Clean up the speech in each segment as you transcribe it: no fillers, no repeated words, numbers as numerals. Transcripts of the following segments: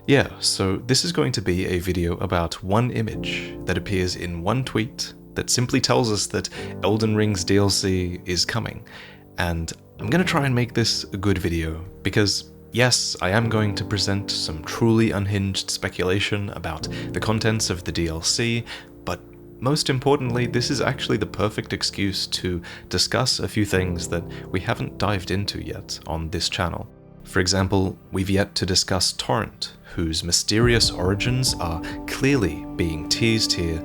Yeah, so this is going to be a video about one image that appears in one tweet that simply tells us that Elden Ring's DLC is coming. And I'm going to try and make this a good video because, yes, I am going to present some truly unhinged speculation about the contents of the DLC, but most importantly, this is actually the perfect excuse to discuss a few things that we haven't dived into yet on this channel. For example, we've yet to discuss Torrent, whose mysterious origins are clearly being teased here,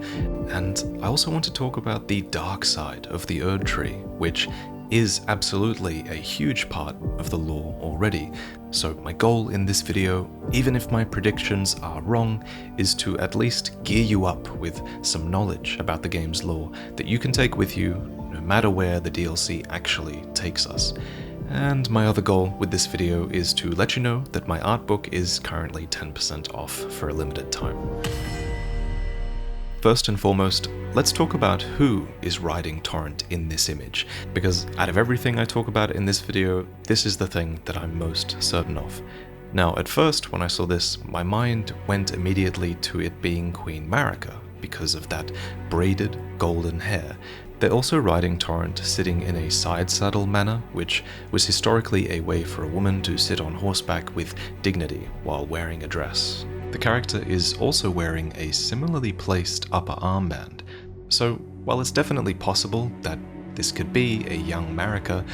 and I also want to talk about the dark side of the Erdtree, which is absolutely a huge part of the lore already. So my goal in this video, even if my predictions are wrong, is to at least gear you up with some knowledge about the game's lore that you can take with you no matter where the DLC actually takes us. And my other goal with this video is to let you know that my art book is currently 10% off for a limited time. First and foremost, let's talk about who is riding Torrent in this image, because out of everything I talk about in this video, this is the thing that I'm most certain of. Now, at first, when I saw this, my mind went immediately to it being Queen Marika, because of that braided golden hair. They're also riding Torrent sitting in a side saddle manner, which was historically a way for a woman to sit on horseback with dignity while wearing a dress. The character is also wearing a similarly placed upper armband, so while it's definitely possible that this could be a young Marika,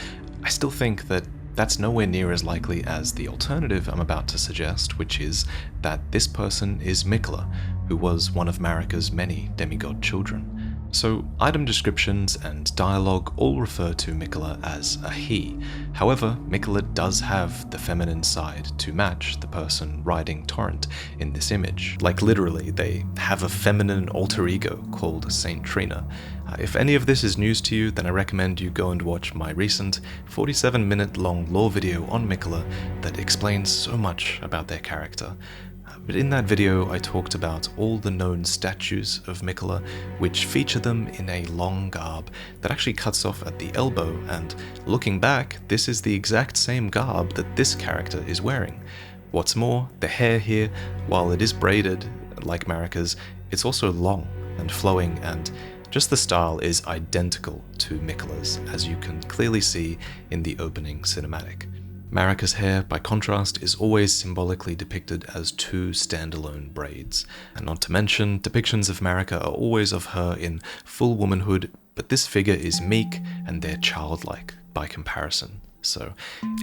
I still think that that's nowhere near as likely as the alternative I'm about to suggest, which is that this person is Miquella, who was one of Marika's many demigod children. So item descriptions and dialogue all refer to Miquella as a he. However, Miquella does have the feminine side to match the person riding Torrent in this image. Like literally, they have a feminine alter ego called Saint Trina. If any of this is news to you, then I recommend you go and watch my recent 47-minute long lore video on Miquella that explains so much about their character. But in that video, I talked about all the known statues of Miquella, which feature them in a long garb that actually cuts off at the elbow, and looking back, this is the exact same garb that this character is wearing. What's more, the hair here, while it is braided, like Marika's, it's also long and flowing, and just the style is identical to Miquella's, as you can clearly see in the opening cinematic. Marika's hair, by contrast, is always symbolically depicted as two standalone braids, and not to mention, depictions of Marika are always of her in full womanhood, but this figure is meek and they're childlike by comparison. So,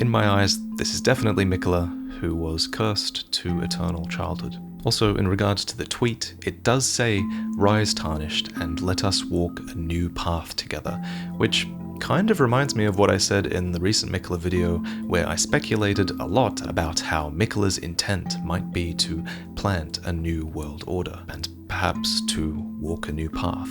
in my eyes, this is definitely Miquella, who was cursed to eternal childhood. Also, in regards to the tweet, it does say, "Rise tarnished and let us walk a new path together," which kind of reminds me of what I said in the recent Miquella video, where I speculated a lot about how Miquella's intent might be to plant a new world order, and perhaps to walk a new path.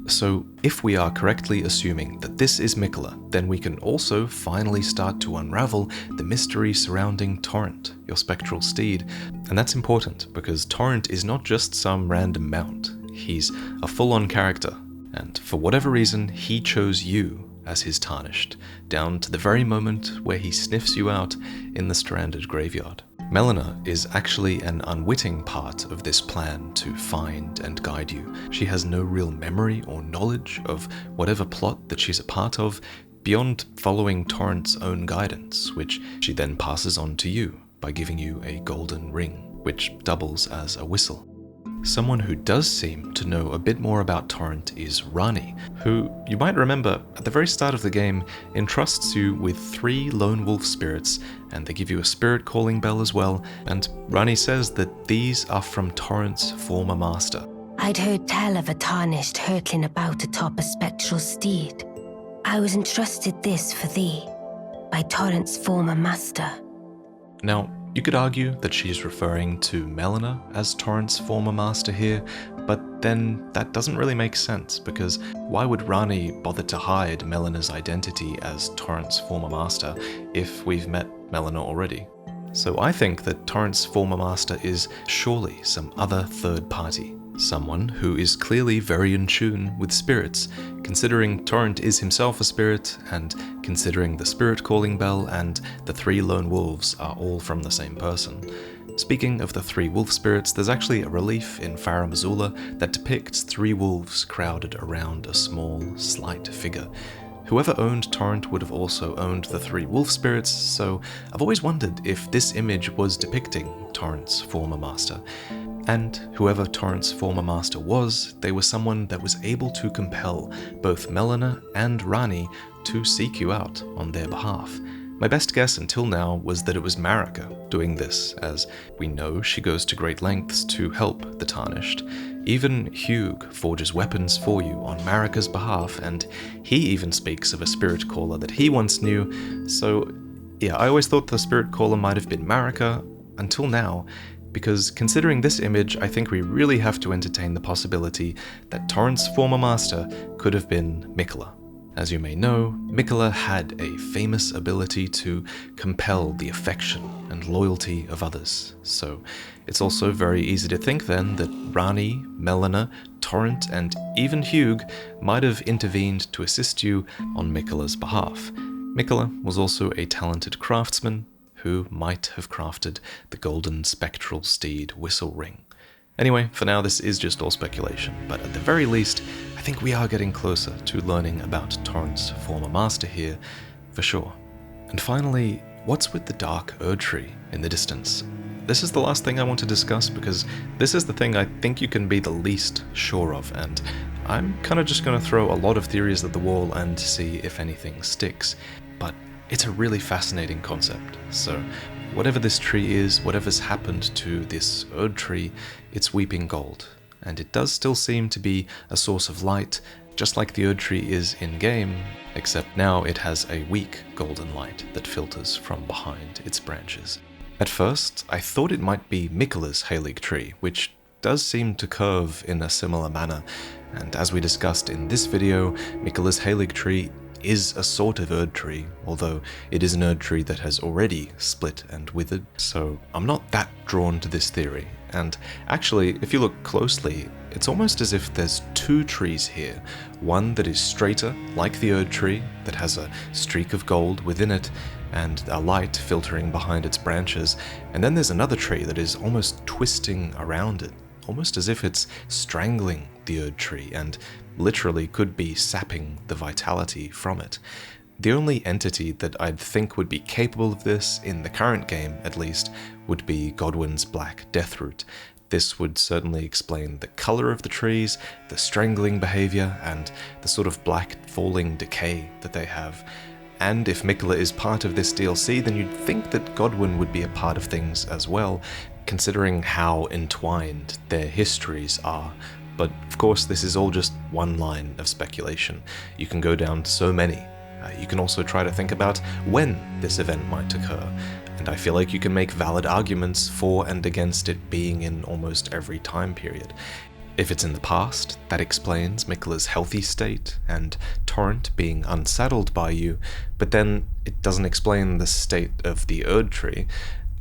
So, if we are correctly assuming that this is Miquella, then we can also finally start to unravel the mystery surrounding Torrent, your spectral steed. And that's important, because Torrent is not just some random mount, he's a full-on character. And for whatever reason, he chose you as his tarnished, down to the very moment where he sniffs you out in the stranded graveyard. Melina is actually an unwitting part of this plan to find and guide you. She has no real memory or knowledge of whatever plot that she's a part of, beyond following Torrent's own guidance, which she then passes on to you by giving you a golden ring, which doubles as a whistle. Someone who does seem to know a bit more about Torrent is Rani, who, you might remember, at the very start of the game, entrusts you with 3 lone wolf spirits, and they give you a spirit calling bell as well, and Rani says that these are from Torrent's former master. I'd heard tell of a tarnished hurtling about atop a spectral steed. I was entrusted this for thee, by Torrent's former master. Now, you could argue that she's referring to Melina as Torrent's former master here, but then that doesn't really make sense, because why would Rani bother to hide Melina's identity as Torrent's former master if we've met Melina already? So I think that Torrent's former master is surely some other third party, someone who is clearly very in tune with spirits, considering Torrent is himself a spirit, and considering the spirit calling bell and the 3 lone wolves are all from the same person. Speaking of the 3 wolf spirits, there's actually a relief in Farum Azula that depicts 3 wolves crowded around a small, slight figure. Whoever owned Torrent would have also owned the 3 wolf spirits, so I've always wondered if this image was depicting Torrent's former master. And whoever Torrent's former master was, they were someone that was able to compel both Melina and Ranni to seek you out on their behalf. My best guess until now was that it was Marika doing this, as we know she goes to great lengths to help the Tarnished. Even Hugh forges weapons for you on Marika's behalf, and he even speaks of a spirit caller that he once knew. So yeah, I always thought the spirit caller might have been Marika until now, because considering this image, I think we really have to entertain the possibility that Torrent's former master could have been Miquella. As you may know, Miquella had a famous ability to compel the affection and loyalty of others, so it's also very easy to think then that Ranni, Melina, Torrent, and even Hugh might have intervened to assist you on Miquella's behalf. Miquella was also a talented craftsman who might have crafted the golden spectral steed whistle ring. Anyway, for now this is just all speculation, but at the very least, I think we are getting closer to learning about Torrent's former master here, for sure. And finally, what's with the dark Erdtree in the distance? This is the last thing I want to discuss because this is the thing I think you can be the least sure of, and I'm kind of just going to throw a lot of theories at the wall and see if anything sticks. But it's a really fascinating concept, so whatever this tree is, whatever's happened to this Erdtree, it's weeping gold. And it does still seem to be a source of light, just like the Erdtree is in-game, except now it has a weak golden light that filters from behind its branches. At first, I thought it might be Miquella's Halig tree, which does seem to curve in a similar manner, and as we discussed in this video, Miquella's Halig tree is a sort of Erdtree, although it is an Erdtree that has already split and withered, so I'm not that drawn to this theory. And actually, if you look closely, it's almost as if there's 2 trees here. One that is straighter, like the Erdtree, that has a streak of gold within it, and a light filtering behind its branches, and then there's another tree that is almost twisting around it, almost as if it's strangling the Erdtree, and literally could be sapping the vitality from it. The only entity that I'd think would be capable of this, in the current game at least, would be Godwyn's Black Deathroot. This would certainly explain the colour of the trees, the strangling behaviour, and the sort of black falling decay that they have. And if Miquella is part of this DLC, then you'd think that Godwyn would be a part of things as well, considering how entwined their histories are. But of course, this is all just one line of speculation. You can go down so many. You can also try to think about when this event might occur, and I feel like you can make valid arguments for and against it being in almost every time period. If it's in the past, that explains Miquella's healthy state and Torrent being unsaddled by you, but then it doesn't explain the state of the Erdtree.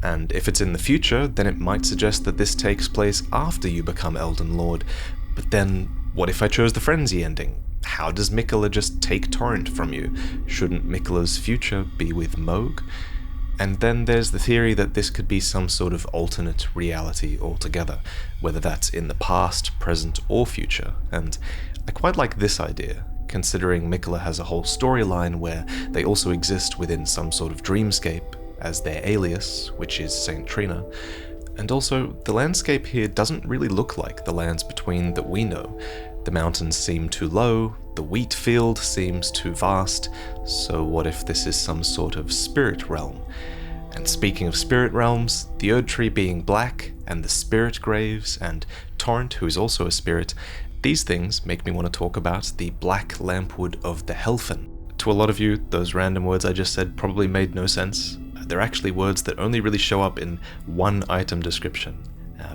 And if it's in the future, then it might suggest that this takes place after you become Elden Lord. But then, what if I chose the Frenzy ending? How does Miquella just take Torrent from you? Shouldn't Miquella's future be with Mohg? And then there's the theory that this could be some sort of alternate reality altogether, whether that's in the past, present, or future. And I quite like this idea, considering Miquella has a whole storyline where they also exist within some sort of dreamscape as their alias, which is St. Trina. And also, the landscape here doesn't really look like the lands between that we know. The mountains seem too low, the wheat field seems too vast, so what if this is some sort of spirit realm? And speaking of spirit realms, the Erdtree being black, and the spirit graves, and Torrent, who is also a spirit, these things make me want to talk about the black lampwood of the Helfen. To a lot of you, those random words I just said probably made no sense. They're actually words that only really show up in one item description.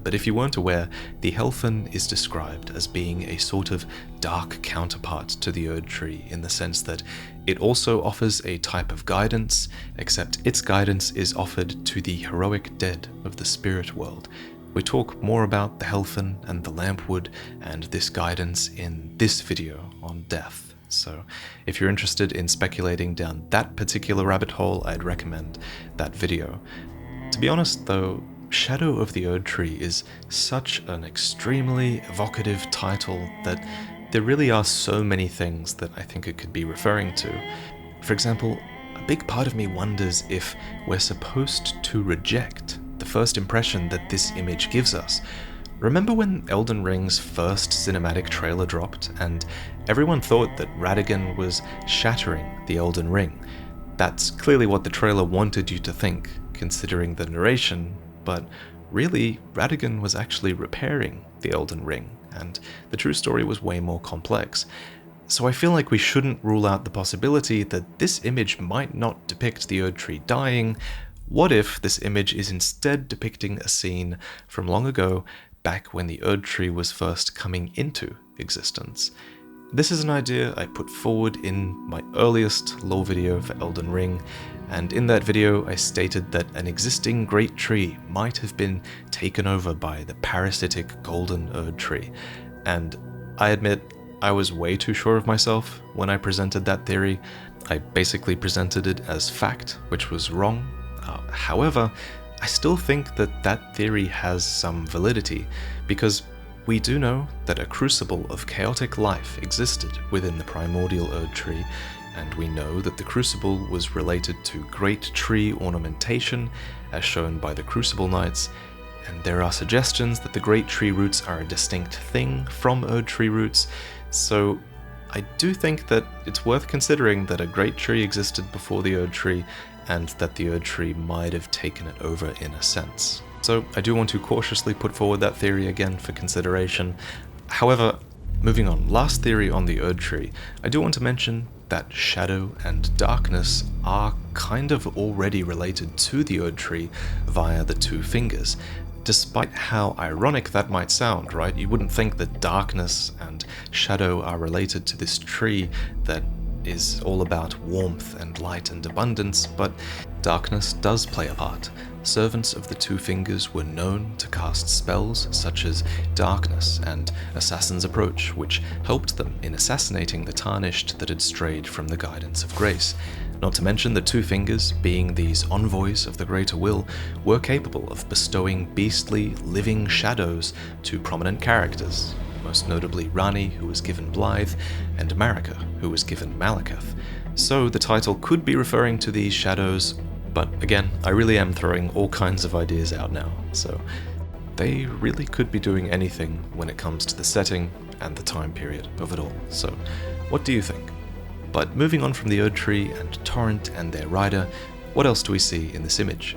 But if you weren't aware, the Helfen is described as being a sort of dark counterpart to the Erdtree in the sense that it also offers a type of guidance, except its guidance is offered to the heroic dead of the spirit world. We talk more about the Helfen and the Lampwood and this guidance in this video on death. So if you're interested in speculating down that particular rabbit hole, I'd recommend that video. To be honest though, Shadow of the Erdtree is such an extremely evocative title that there really are so many things that I think it could be referring to. For example, a big part of me wonders if we're supposed to reject the first impression that this image gives us. Remember when Elden Ring's first cinematic trailer dropped and everyone thought that Radagon was shattering the Elden Ring? That's clearly what the trailer wanted you to think, considering the narration, but really, Radagon was actually repairing the Elden Ring, and the true story was way more complex. So I feel like we shouldn't rule out the possibility that this image might not depict the Erdtree dying. What if this image is instead depicting a scene from long ago, back when the Erdtree was first coming into existence? This is an idea I put forward in my earliest lore video for Elden Ring, and in that video I stated that an existing great tree might have been taken over by the parasitic golden Erdtree, and I admit I was way too sure of myself when I presented that theory. I basically presented it as fact, which was wrong. However, I still think that that theory has some validity, because we do know that a crucible of chaotic life existed within the primordial Erdtree, and we know that the crucible was related to great tree ornamentation, as shown by the Crucible Knights, and there are suggestions that the great tree roots are a distinct thing from Erdtree roots, so I do think that it's worth considering that a great tree existed before the Erdtree, and that the Erdtree might have taken it over in a sense. So I do want to cautiously put forward that theory again for consideration. However, moving on, last theory on the Erdtree, I do want to mention that shadow and darkness are kind of already related to the Erdtree via the two fingers. Despite how ironic that might sound, right? You wouldn't think that darkness and shadow are related to this tree that is all about warmth and light and abundance, but darkness does play a part. Servants of the Two Fingers were known to cast spells such as Darkness and Assassin's Approach, which helped them in assassinating the Tarnished that had strayed from the guidance of grace. Not to mention the Two Fingers, being these envoys of the Greater Will, were capable of bestowing beastly, living shadows to prominent characters, most notably Ranni, who was given Blaidd, and Marika, who was given Malekith. So the title could be referring to these shadows, but again, I really am throwing all kinds of ideas out now, so they really could be doing anything when it comes to the setting and the time period of it all. So what do you think? But moving on from the Erdtree and Torrent and their rider, what else do we see in this image?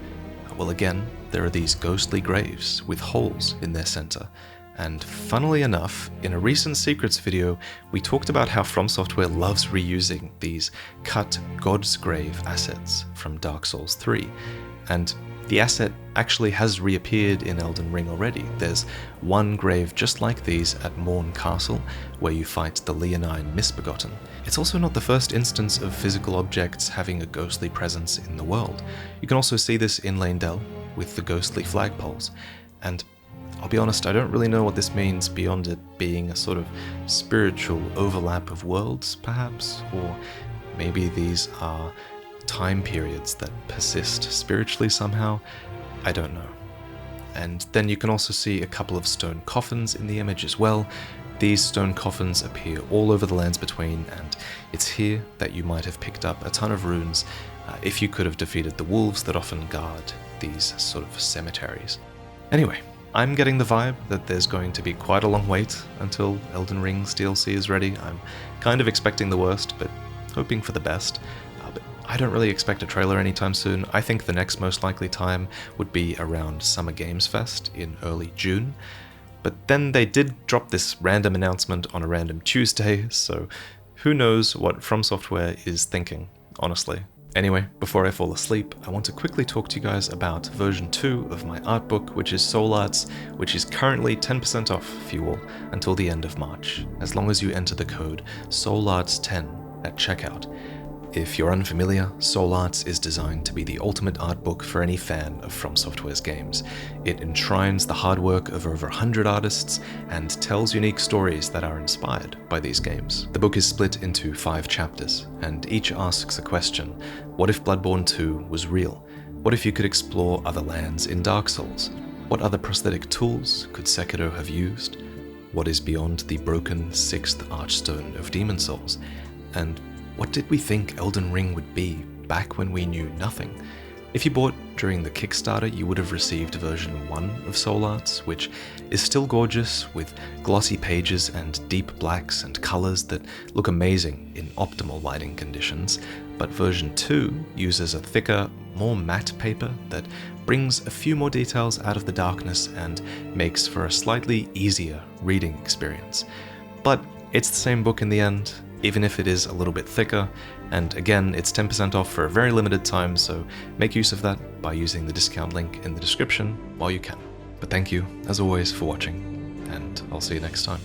Well, again, there are these ghostly graves with holes in their center. And funnily enough, in a recent Secrets video, we talked about how From Software loves reusing these cut God's Grave assets from Dark Souls 3. And the asset actually has reappeared in Elden Ring already. There's one grave just like these at Morn Castle, where you fight the Leonine Misbegotten. It's also not the first instance of physical objects having a ghostly presence in the world. You can also see this in Leyndell with the ghostly flagpoles. And I'll be honest, I don't really know what this means beyond it being a sort of spiritual overlap of worlds, perhaps? Or maybe these are time periods that persist spiritually somehow? I don't know. And then you can also see a couple of stone coffins in the image as well. These stone coffins appear all over the Lands Between, and it's here that you might have picked up a ton of runes if you could have defeated the wolves that often guard these sort of cemeteries. Anyway, I'm getting the vibe that there's going to be quite a long wait until Elden Ring's DLC is ready. I'm kind of expecting the worst, but hoping for the best. But I don't really expect a trailer anytime soon. I think the next most likely time would be around Summer Games Fest in early June. But then they did drop this random announcement on a random Tuesday, so who knows what From Software is thinking, honestly. Anyway, before I fall asleep, I want to quickly talk to you guys about version 2 of my art book, which is Soul Arts, which is currently 10% off for you all until the end of March, as long as you enter the code SOULARTS10 at checkout. If you're unfamiliar, Soul Arts is designed to be the ultimate art book for any fan of From Software's games. It enshrines the hard work of over 100 artists and tells unique stories that are inspired by these games. The book is split into 5 chapters, and each asks a question. What if Bloodborne 2 was real? What if you could explore other lands in Dark Souls? What other prosthetic tools could Sekiro have used? What is beyond the broken 6th Archstone of Demon Souls? And what did we think Elden Ring would be back when we knew nothing? If you bought during the Kickstarter, you would have received version 1 of Soul Arts, which is still gorgeous with glossy pages and deep blacks and colors that look amazing in optimal lighting conditions, but version 2 uses a thicker, more matte paper that brings a few more details out of the darkness and makes for a slightly easier reading experience. But it's the same book in the end, even if it is a little bit thicker, and again, it's 10% off for a very limited time, so make use of that by using the discount link in the description while you can. But thank you, as always, for watching, and I'll see you next time.